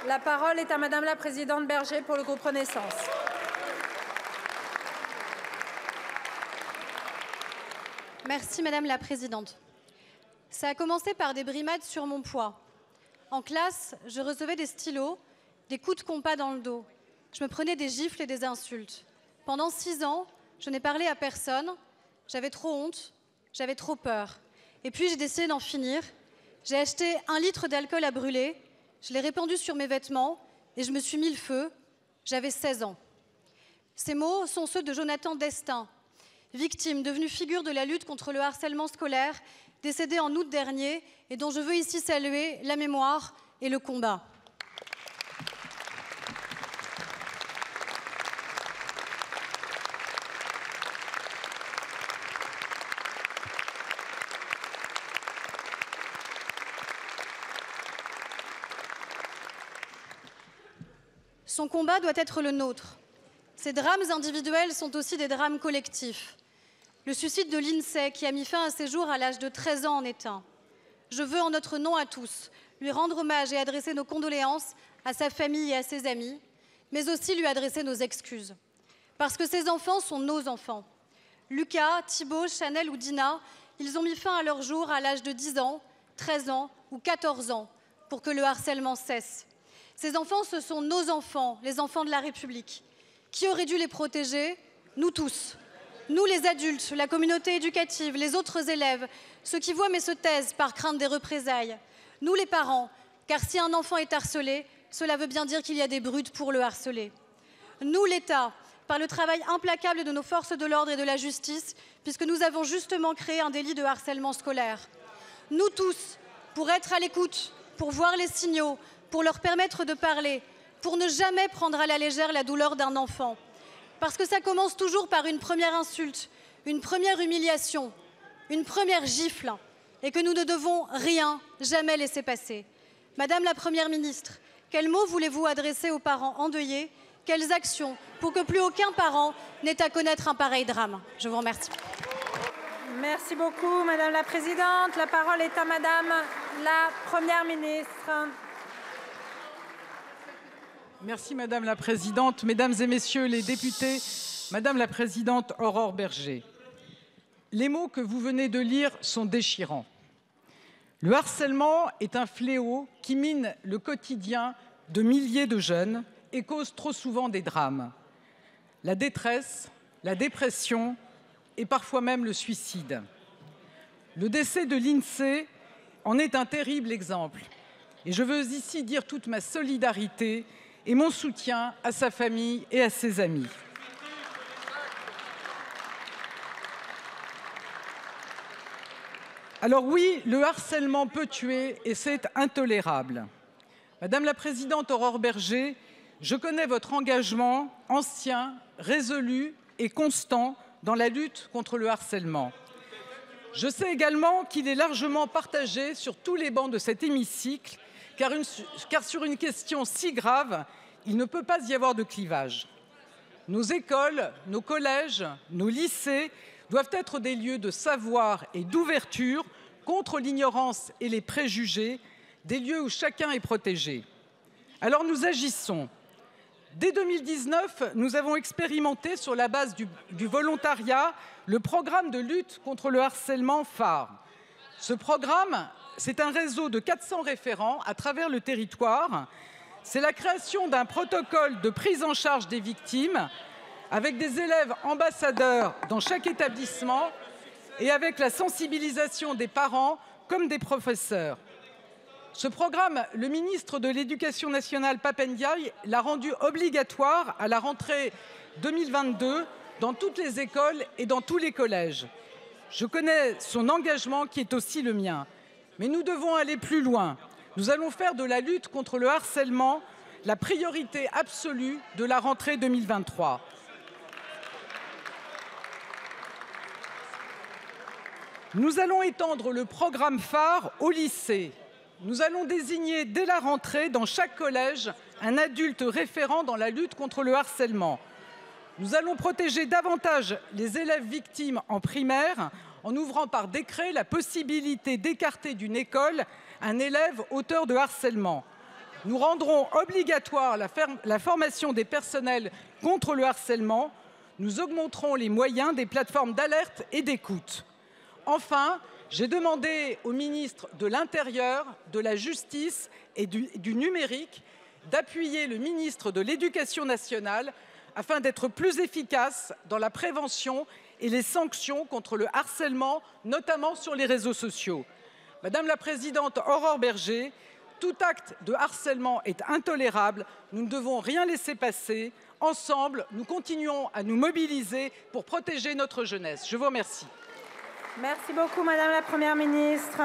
La parole est à Madame la présidente Berger pour le groupe Renaissance. Merci Madame la présidente. Ça a commencé par des brimades sur mon poids. En classe, je recevais des stylos, des coups de compas dans le dos. Je me prenais des gifles et des insultes. Pendant 6 ans, je n'ai parlé à personne. J'avais trop honte, j'avais trop peur. Et puis j'ai décidé d'en finir. J'ai acheté 1 litre d'alcool à brûler, je l'ai répandu sur mes vêtements et je me suis mis le feu. J'avais 16 ans. Ces mots sont ceux de Jonathan Destin, victime, devenue figure de la lutte contre le harcèlement scolaire, décédé en août dernier et dont je veux ici saluer la mémoire et le combat. Son combat doit être le nôtre. Ces drames individuels sont aussi des drames collectifs. Le suicide de Lindsay, qui a mis fin à ses jours à l'âge de 13 ans, en est un. Je veux, en notre nom à tous, lui rendre hommage et adresser nos condoléances à sa famille et à ses amis, mais aussi lui adresser nos excuses. Parce que ces enfants sont nos enfants. Lucas, Thibaut, Chanel ou Dina, ils ont mis fin à leur jour à l'âge de 10 ans, 13 ans ou 14 ans pour que le harcèlement cesse. Ces enfants, ce sont nos enfants, les enfants de la République. Qui aurait dû les protéger? Nous tous. Nous, les adultes, la communauté éducative, les autres élèves, ceux qui voient mais se taisent par crainte des représailles. Nous, les parents, car si un enfant est harcelé, cela veut bien dire qu'il y a des brutes pour le harceler. Nous, l'État, par le travail implacable de nos forces de l'ordre et de la justice, puisque nous avons justement créé un délit de harcèlement scolaire. Nous tous, pour être à l'écoute, pour voir les signaux, pour leur permettre de parler, pour ne jamais prendre à la légère la douleur d'un enfant. Parce que ça commence toujours par une première insulte, une première humiliation, une première gifle, et que nous ne devons rien, jamais laisser passer. Madame la Première ministre, quels mots voulez-vous adresser aux parents endeuillés? Quelles actions pour que plus aucun parent n'ait à connaître un pareil drame? Je vous remercie. Merci beaucoup, Madame la présidente. La parole est à Madame la Première ministre. Merci Madame la présidente, mesdames et messieurs les députés, Madame la présidente Aurore Berger. Les mots que vous venez de lire sont déchirants. Le harcèlement est un fléau qui mine le quotidien de milliers de jeunes et cause trop souvent des drames. La détresse, la dépression et parfois même le suicide. Le décès de Lindsay en est un terrible exemple. Et je veux ici dire toute ma solidarité et mon soutien à sa famille et à ses amis. Alors oui, le harcèlement peut tuer et c'est intolérable. Madame la présidente Aurore Berger, je connais votre engagement ancien, résolu et constant dans la lutte contre le harcèlement. Je sais également qu'il est largement partagé sur tous les bancs de cet hémicycle, car sur une question si grave, il ne peut pas y avoir de clivage. Nos écoles, nos collèges, nos lycées doivent être des lieux de savoir et d'ouverture contre l'ignorance et les préjugés, des lieux où chacun est protégé. Alors nous agissons. Dès 2019, nous avons expérimenté sur la base du volontariat le programme de lutte contre le harcèlement phare. Ce programme, c'est un réseau de 400 référents à travers le territoire. C'est la création d'un protocole de prise en charge des victimes avec des élèves ambassadeurs dans chaque établissement et avec la sensibilisation des parents comme des professeurs. Ce programme, le ministre de l'Éducation nationale, Pap Ndiaye, l'a rendu obligatoire à la rentrée 2022 dans toutes les écoles et dans tous les collèges. Je connais son engagement qui est aussi le mien. Mais nous devons aller plus loin. Nous allons faire de la lutte contre le harcèlement la priorité absolue de la rentrée 2023. Nous allons étendre le programme phare au lycée. Nous allons désigner dès la rentrée dans chaque collège un adulte référent dans la lutte contre le harcèlement. Nous allons protéger davantage les élèves victimes en primaire en ouvrant par décret la possibilité d'écarter d'une école un élève auteur de harcèlement. Nous rendrons obligatoire la formation des personnels contre le harcèlement. Nous augmenterons les moyens des plateformes d'alerte et d'écoute. Enfin, j'ai demandé aux ministres de l'Intérieur, de la Justice et du Numérique d'appuyer le ministre de l'Éducation nationale afin d'être plus efficace dans la prévention et les sanctions contre le harcèlement, notamment sur les réseaux sociaux. Madame la présidente Aurore Bergé, tout acte de harcèlement est intolérable. Nous ne devons rien laisser passer. Ensemble, nous continuons à nous mobiliser pour protéger notre jeunesse. Je vous remercie. Merci beaucoup, Madame la Première ministre.